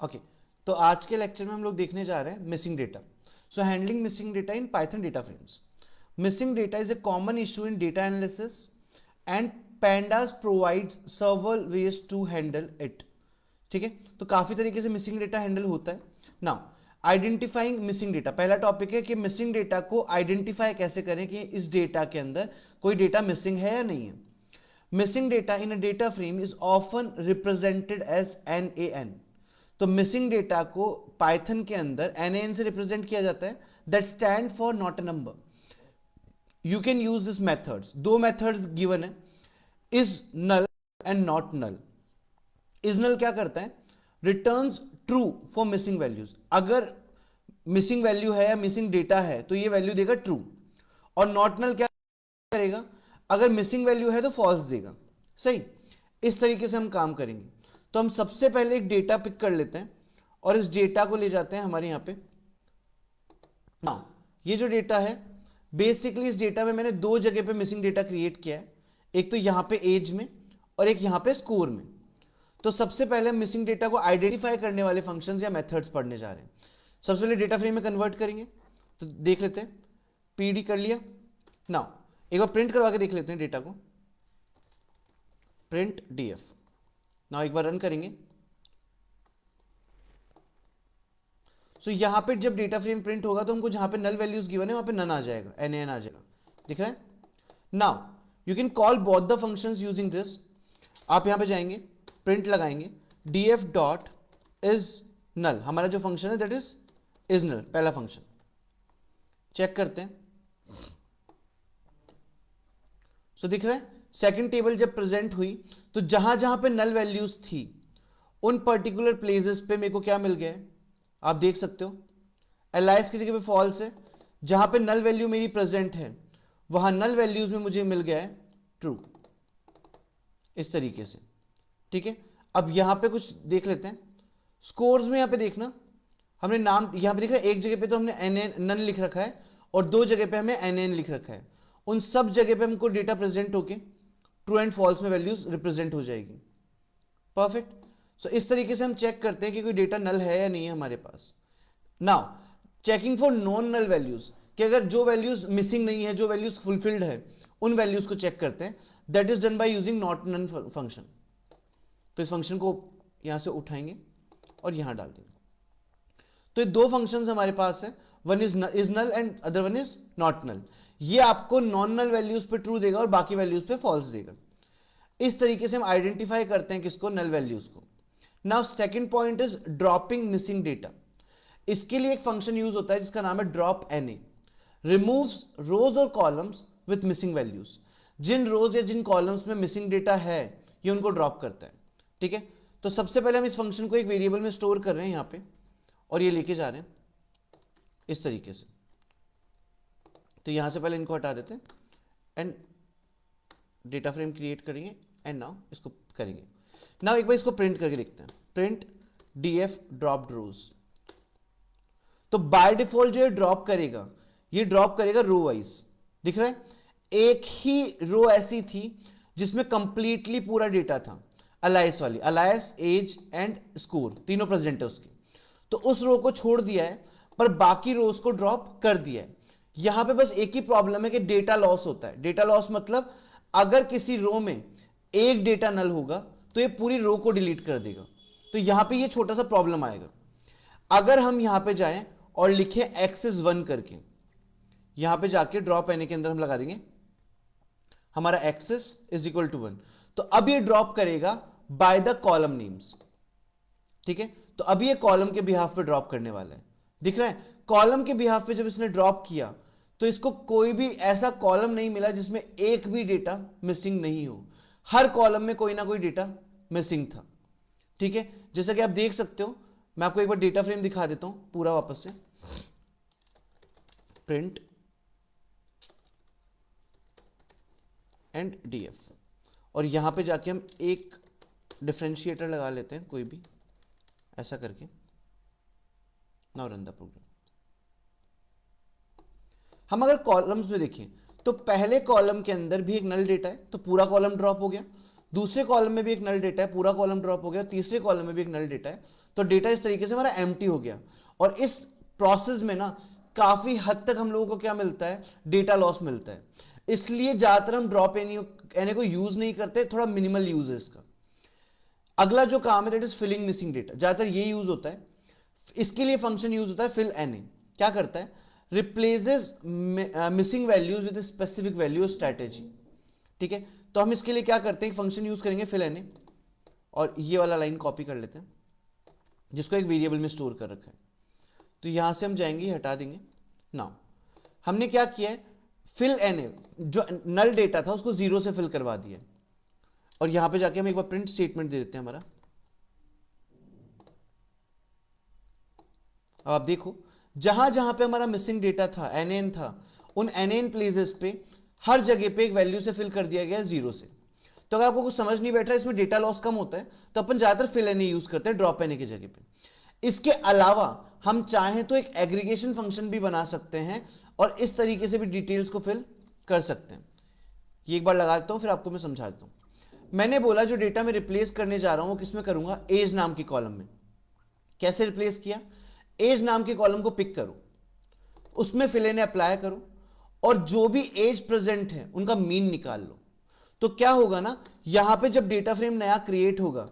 Okay, तो आज के लेक्चर में हम लोग देखने जा रहे हैं missing data. So handling missing data in Python data frames. Missing data is a common issue in data analysis and pandas provides several ways to handle it. ठीक है, तो काफी तरीके से मिसिंग डेटा हैंडल होता है. नाउ आइडेंटिफाइंग मिसिंग डेटा, पहला topic है कि मिसिंग डेटा को आइडेंटिफाई कैसे करें कि इस डेटा के अंदर कोई डेटा मिसिंग है या नहीं है. Missing data in a data frame is often represented as NaN. तो मिसिंग डेटा को पाइथन के अंदर NaN से रिप्रेजेंट किया जाता है, that stand for not a number. You can use this methods. दो मेथड्स गिवन है, is null and not null. Is null क्या करता है, returns true for missing values. अगर मिसिंग वैल्यू है या मिसिंग डेटा है तो ये वैल्यू देगा ट्रू. और नॉट नल क्या करेगा, अगर मिसिंग वैल्यू है तो फॉल्स देगा. सही, इस तरीके से हम काम करेंगे. तो हम सबसे पहले एक डेटा पिक कर लेते हैं और इस डेटा को ले जाते हैं हमारे यहां पे. नाउ ये जो डेटा है, बेसिकली इस डेटा में मैंने दो जगह पे मिसिंग डेटा क्रिएट किया है, एक तो यहां पे एज में और एक यहां पे स्कोर में. तो सबसे पहले हम मिसिंग डेटा को आइडेंटिफाई करने वाले फंक्शंस या मेथड्स पढ़ने जा रहे हैं. सबसे पहले डेटा फ्रेम में कन्वर्ट करेंगे, तो देख लेते हैं. पीडी कर लिया. नाउ एक बार प्रिंट करवा के देख लेते हैं डेटा को. Print DF. नाउ एक बार रन करेंगे. सो यहां पे जब डेटा फ्रेम प्रिंट होगा तो हमको जहां पे नल वैल्यूज गिवन है वहां पे नन आ जाएगा, NaN आ जाएगा. दिख रहा है. Now you can call both the functions using this. आप यहां पे जाएंगे, प्रिंट लगाएंगे, df डॉट इज नल. हमारा जो फंक्शन है दैट इज नल, पहला फंक्शन. चेक करते हैं. सो दिख रहा है, सेकंड टेबल जब प्रेजेंट हुई तो जहां जहां पे नल वैल्यूज थी उन पर्टिकुलर प्लेसेस पे मेरे को क्या मिल गया है, आप देख सकते हो. एलाइस की जगह पे फॉल्स है. जहां पे नल वैल्यू मेरी प्रेजेंट है वहां नल वैल्यूज में मुझे मिल गया है ट्रू. इस तरीके से. ठीक है, अब यहां पे कुछ देख लेते हैं. स्कोर्स में यहां पे देखना, हमने नाम यहां पे दिख रहा है, एक जगह पे तो हमने नन लिख रखा है और दो जगह पे हमें NaN लिख रखा है. उन सब जगह पे हमको डेटा प्रेजेंट होके ट्रू एंड फॉल्स में वैल्यूज रिप्रेजेंट हो जाएगी. परफेक्ट. सो इस तरीके से हम चेक करते हैं कि कोई डेटा नल है या नहीं है हमारे पास. Now checking for non null values, कि अगर जो वैल्यूज मिसिंग नहीं है, जो वैल्यूज फुलफिल्ड है, उन वैल्यूज को चेक करते हैं. That is done by using not none function. तो इस फंक्शन को यहां से उठाएंगे और यहां डाल देंगे. तो ये दो फंक्शंस हमारे पास है, one is null and other one is not null. ये आपको नॉन नल वैल्यूज पे ट्रू देगा और बाकी वैल्यूज पे फॉल्स देगा. इस तरीके से हम आइडेंटिफाई करते हैं किसको, नल वैल्यूज को. Now second point is dropping missing data. इसके लिए एक फंक्शन यूज होता है जिसका नाम है ड्रॉप NA. रिमूव्स रोज और कॉलम्स विथ मिसिंग वैल्यूज. जिन रोज या जिन कॉलम्स में मिसिंग डेटा है ये उनको ड्रॉप करता है. ठीक है, तो सबसे पहले हम इस फंक्शन को एक वेरिएबल में स्टोर कर रहे हैं यहां पे और ये लेके जा रहे हैं इस तरीके से. तो यहां से पहले इनको हटा देते हैं एंड डेटा फ्रेम क्रिएट करेंगे एंड नाउ इसको करेंगे. नाउ एक बार इसको प्रिंट करके देखते हैं. प्रिंट df ड्रॉप रोज. तो बाय डिफॉल्ट जो ये ड्रॉप करेगा, ये ड्रॉप करेगा रो वाइज. दिख रहा है, एक ही रो ऐसी थी जिसमें कंप्लीटली पूरा डेटा था, अलाइस वाली. अलाइस, एज एंड स्कोर तीनों प्रेजेंट है उसकी. तो उस रो को छोड़ दिया है पर बाकी रोज को ड्रॉप कर दिया है. यहां पे बस एक ही प्रॉब्लम है कि डेटा लॉस होता है. डेटा लॉस मतलब अगर किसी रो में एक डेटा नल होगा तो ये पूरी रो को डिलीट कर देगा. तो यहां पे ये छोटा सा प्रॉब्लम आएगा. अगर हम यहां पे जाएं और लिखें x is 1 करके, यहां पे जाके ड्रॉप NA के अंदर हम लगा देंगे हमारा x is equal to 1. तो अब ये ड्रॉप करेगा बाय द कॉलम नेम्स. ठीक है, तो अब ये कॉलम के बिहाफ पे ड्रॉप करने वाला है. दिख रहा है, कॉलम के बिहाफ पे जब इसने ड्रॉप किया तो इसको कोई भी ऐसा कॉलम नहीं मिला जिसमें एक भी डेटा मिसिंग नहीं हो. हर कॉलम में कोई ना कोई डेटा मिसिंग था. ठीक है, जैसा कि आप देख सकते हो, मैं आपको एक बार डेटा फ्रेम दिखा देता हूं पूरा वापस से. प्रिंट एंड df और यहां पे जाके हम एक डिफरेंशिएटर लगा लेते हैं कोई भी ऐसा करके. Now run the program. हम अगर कॉलम्स में देखें तो पहले कॉलम के अंदर भी एक नल डेटा है तो पूरा कॉलम ड्रॉप हो गया. दूसरे कॉलम में भी एक नल डेटा है, पूरा कॉलम ड्रॉप हो गया, तीसरे कॉलम में भी एक नल डेटा है, तो डेटा इस तरीके से हमारा एम्प्टी हो गया। और इस प्रोसेस में ना काफी हद तक हम लोगों को क्या मिलता है, डेटा लॉस मिलता है। इसलिए ज्यादातर हम ड्रॉप एनी को यूज नहीं करते, थोड़ा मिनिमल यूज है इसका। अगला जो काम है that is filling missing data, ज्यादातर ये यूज होता है। इसके लिए फंक्शन यूज होता है फिल एनी। क्या करता है, replaces missing values with specific value strategy. ठीक है, तो हम इसके लिए क्या करते हैं, फंक्शन यूज करेंगे फिल एनी, और ये वाला लाइन कॉपी कर लेते हैं जिसको एक वेरिएबल में स्टोर कर रखा है। तो यहां से हम जाएंगे, हटा देंगे। नाउ हमने क्या किया है, फिल एनी जो नल डेटा था उसको 0 से फिल करवा दिया, और यहां पे जाके हम एक बार प्रिंट स्टेटमेंट दे देते हैं हमारा। अब आप देखो, जहां जहां पे हमारा मिसिंग डेटा था, एनएन था, उन एनएन प्लेसेस पे हर जगह पे एक वैल्यू से फिल कर दिया गया 0 से। तो अगर आपको कुछ समझ नहीं बैठ रहा है, इसमें डेटा लॉस कम होता है, तो अपन ज्यादातर फिल एनी यूज करते हैं ड्रॉप एनी की जगह पे। इसके अलावा हम चाहें तो एक एग्रीगेशन फंक्शन भी बना सकते हैं और इस तरीके से भी डिटेल्स को फिल कर सकते हैं। ये एक बार लगा देता हूं, फिर आपको मैं समझा देता हूं। मैंने बोला जो डेटा मैं रिप्लेस करने जा रहा हूं वो किसमें करूंगा, एज नाम की कॉलम में। कैसे रिप्लेस किया, एज नाम के कॉलम को पिक करो, उसमें फिल एनी अप्लाई करो, और जो भी एज प्रेजेंट है उनका मीन निकाल लो। तो क्या होगा ना, यहां पे जब डेटा फ्रेम नया क्रिएट होगा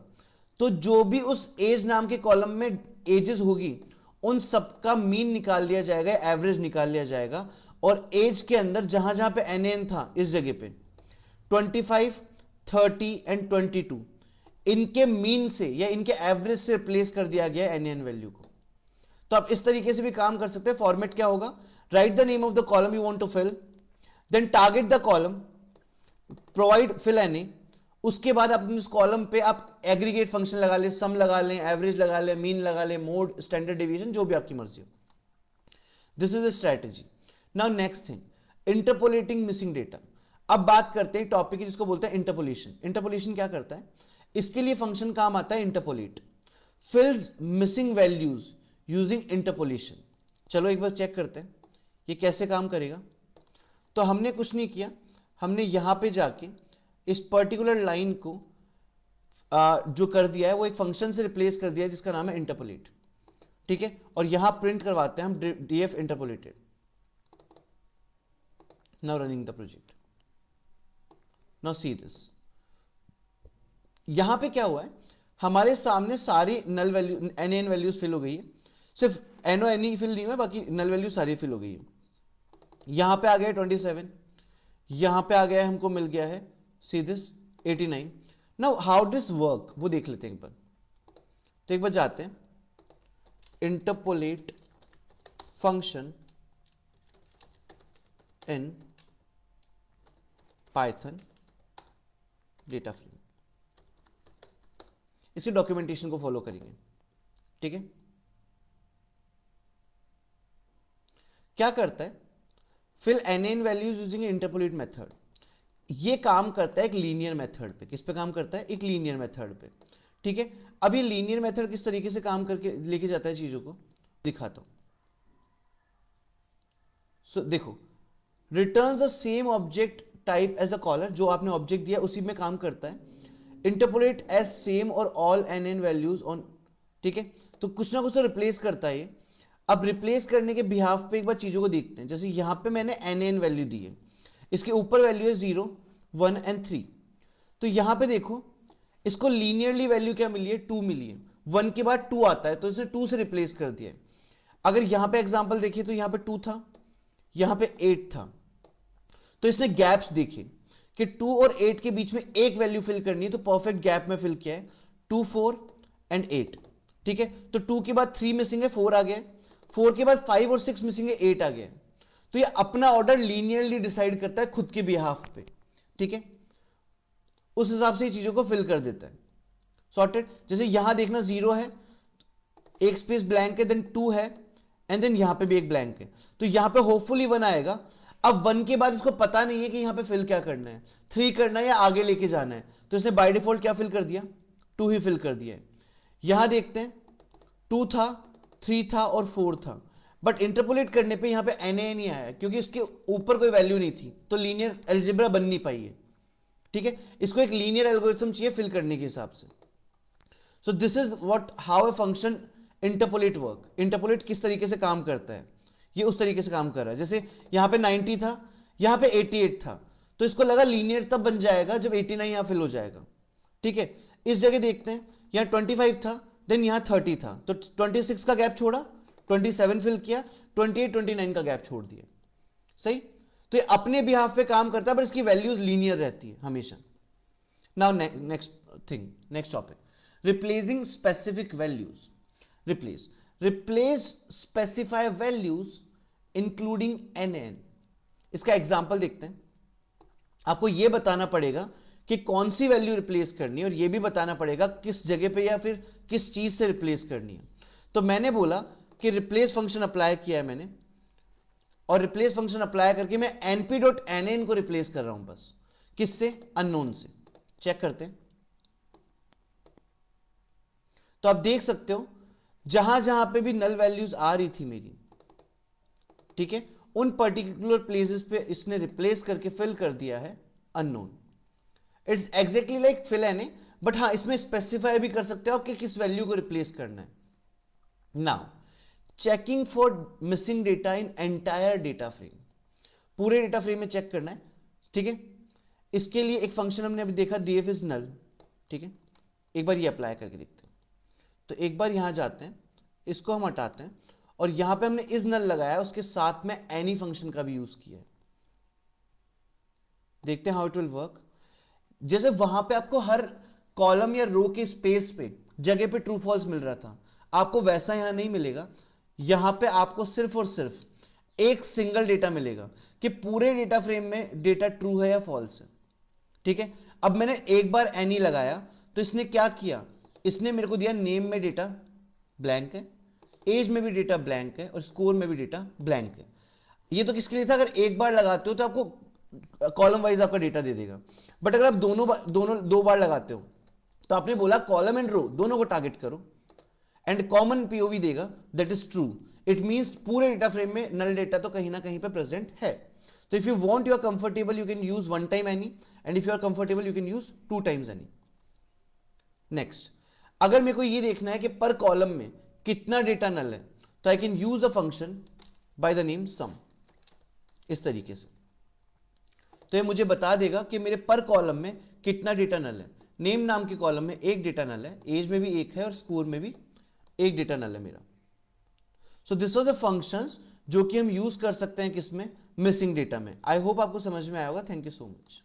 तो जो भी उस एज नाम के कॉलम में एजेस होगी उन सबका मीन निकाल लिया जाएगा, एवरेज निकाल लिया जाएगा, और एज के अंदर जहां जहां पे एनएन था इस जगह पे 25, 30 एंड 22 इनके मीन से या इनके एवरेज से रिप्लेस कर दिया गया एनएन वैल्यू को। तो आप इस तरीके से भी काम कर सकते हैं। फॉर्मेट क्या होगा, write the name of the column you want to fill, then target the column, provide fill any, उसके बाद आप इस कॉलम पे आप एग्रीगेट फंक्शन लगा लें, सम लगा लें, एवरेज लगा लें, मीन लगा लें, मोड, स्टैंडर्ड डिवीजन, जो भी आपकी मर्जी हो। This is a strategy. Now next thing, interpolating missing data. अब बात करते हैं टॉपिक जिसको बोलते हैं इंटरपोलेशन। इंटरपोलेशन क्या करता है, इसके लिए फंक्शन काम आता है interpolate, fills missing values using interpolation. चलो एक बार चेक करते हैं ये कैसे काम करेगा। तो हमने कुछ नहीं किया, हमने यहां पे जाके इस पर्टिकुलर लाइन को जो कर दिया है वो एक फंक्शन से रिप्लेस कर दिया है जिसका नाम है इंटरपोलेट। ठीक है, और यहां प्रिंट करवाते हैं हम DF interpolated. Now running the project, now see this. यहां पे क्या हुआ है, हमारे सामने सारी null value N values fill हो गई है, सिर्फ एनओ एन ही फिल नहीं हुआ, बाकी नल वैल्यू सारी फिल हो गई है। यहां पे आ गया 27, यहां पे आ गया हमको मिल गया है see this 89। Now how this work वो देख लेते हैं एक बार। तो एक बार जाते हैं interpolate function in Python data frame, इसकी डॉक्यूमेंटेशन को फॉलो करेंगे। ठीक है, क्या करता है, fill N values using interpolate method. ये काम करता है एक लीनियर मेथड पे। किस पे काम करता है, एक लीनियर मेथड पे। ठीक है, अब ये लीनियर मेथड किस तरीके से काम करके लेके जाता है चीजों को दिखाता हूं। सो देखो, returns the same object type as a caller, जो आपने ऑब्जेक्ट दिया उसी में काम करता है। इंटरपोलेट एज सेम और ऑल एन वैल्यूज ऑन। ठीक है, तो कुछ ना कुछ तो रिप्लेस करता है ये। अब रिप्लेस करने के बिहाफ पे एक बार चीजों को देखते हैं। जैसे यहां पे मैंने एन वैल्यू दी है, इसके ऊपर वैल्यू है 0, 1 एंड 3। तो यहां पे देखो इसको लीनियरली वैल्यू क्या मिली है, 2 मिली है। 1 के बाद 2 आता है तो इसे 2 से रिप्लेस कर दिया है। अगर यहां पे एग्जांपल देखिए तो यहां पे 2 था, यहां पे 8 था, तो इसने गैप्स देखे कि 2 और 8 के बीच में एक वैल्यू फिल करनी है, तो परफेक्ट गैप में फिल किया है 2, 4 एंड 8। ठीक है, तो 2 के बाद 3 मिसिंग है, 4 आ गया, 4 के बाद 5 और 6 मिसिंग है, 8 आ गया। तो ये अपना ऑर्डर लीनियरली डिसाइड करता है खुद के बिहाफ पे। ठीक है, उस हिसाब से चीजों को फिल कर देता है। सॉर्टेड। जैसे यहां देखना 0 है, एक स्पेस ब्लैंक है, देन 2 है, एंड देन यहां पे भी एक ब्लैंक है, तो यहां पे होपफुली 1 आएगा। अब 1 के बाद इसको पता नहीं है कि यहां पे फिल क्या करना है, 3 करना है या आगे लेके जाना है, तो इसने बाय डिफॉल्ट क्या फिल कर दिया, 2 ही फिल कर दिया है। यहां देखते हैं 2 था, 3 था और 4 था, बट इंटरपोलेट करने पे यहां पे एन नहीं आया क्योंकि इसके ऊपर कोई वैल्यू नहीं थी, तो लीनियर अलजेब्रा बन नहीं पाई है। ठीक है, इसको एक लीनियर एल्गोरिथम चाहिए फिल करने के हिसाब से। So this is what how a function interpolate work. Interpolate किस तरीके से काम करता है, ये उस तरीके से काम कर रहा है। जैसे यहां पे 90 था, यहां पे 88 था, तो इसको लगा लीनियर तब बन जाएगा जब 89 यहां फिल हो जाएगा। ठीक है, इस जगह देखते हैं, यहां 25 था, देन यहां 30 था, तो 26 का गैप छोड़ा, 27 फिल किया, 28 29 का गैप छोड़ दिया। सही, तो ये अपने बिहाफ पे काम करता है, पर इसकी वैल्यूज लीनियर रहती है हमेशा। Now next thing, next topic, replacing specific values. Replace specify values including NN। इसका एग्जाम्पल देखते हैं। आपको यह बताना पड़ेगा कि कौन सी वैल्यू रिप्लेस करनी है, और यह भी बताना पड़ेगा किस जगह पे या फिर किस चीज से रिप्लेस करनी है। तो मैंने बोला कि रिप्लेस फंक्शन अप्लाई किया है मैंने, और रिप्लेस फंक्शन अप्लाई करके मैं np.nan को रिप्लेस कर रहा हूं बस। किससे? अननोन से। चेक करते हैं, तो आप देख सकते हो जहां जहां पे भी नल वैल्यूज आ रही थी मेरी, ठीक है, उन पर्टिकुलर प्लेसेस पे इसने रिप्लेस करके फिल कर दिया है unknown. It's exactly like fill N A, but हाँ, इसमें स्पेसिफाई भी कर सकते हो कि किस वैल्यू को रिप्लेस करना है। Now checking for missing data in entire data frame. पूरे डेटा फ्रेम में चेक करना है, ठीक है। इसके लिए एक फंक्शन हमने अभी देखा, df इज नल, ठीक है। एक बार ये अप्लाई करके देखते हैं। तो एक बार यहां जाते हैं, इसको हम हटाते हैं, और यहां पे हमने इज नल लगाया, उसके साथ में एनी फंक्शन का भी यूज किया है। देखते हैं हाउ इट विल वर्क। जैसे वहां पे आपको हर कॉलम या रो के स्पेस पे जगह पे ट्रू फॉल्स मिल रहा था, आपको वैसा यहां नहीं मिलेगा। यहां पे आपको सिर्फ और सिर्फ एक सिंगल डेटा मिलेगा कि पूरे डेटा फ्रेम में डेटा ट्रू है या फॉल्स है, ठीक है। अब मैंने एक बार एनी लगाया, तो इसने क्या किया, इसने मेरे को दिया नेम में डेटा ब्लैंक है, एज में भी डेटा ब्लैंक है, और स्कोर में भी डेटा ब्लैंक है। ये तो किसके लिए था? अगर एक बार लगाते हो तो आपको कॉलम वाइज आपका डेटा दे देगा, बट अगर आप दोनों दो बार लगाते हो, तो आपने बोला कॉलम एंड रो दोनों को टारगेट करो, एंड कॉमन पीओवी देगा, that is true. It means पूरे डेटा फ्रेम में नल डेटा तो कहीं ना कहीं पे प्रेजेंट है। तो if you want, you are comfortable, you can use one time any, and if you are comfortable you can use two times any. Next, अगर मेरे को ये देखना है कि पर कॉलम में कितना डेटा नल है, तो I can use a function by the name sum, इस तरीके से। तो ये मुझे बता देगा कि मेरे पर कॉलम में कितना डेटा नल है। नेम नाम के कॉलम में एक डेटा नल है, एज में भी एक है, और स्कोर में भी एक डेटा नल है मेरा। So this was the functions जो कि हम यूज कर सकते हैं किसमें? मिसिंग डेटा में। आई होप आपको समझ में आया होगा। Thank you so much.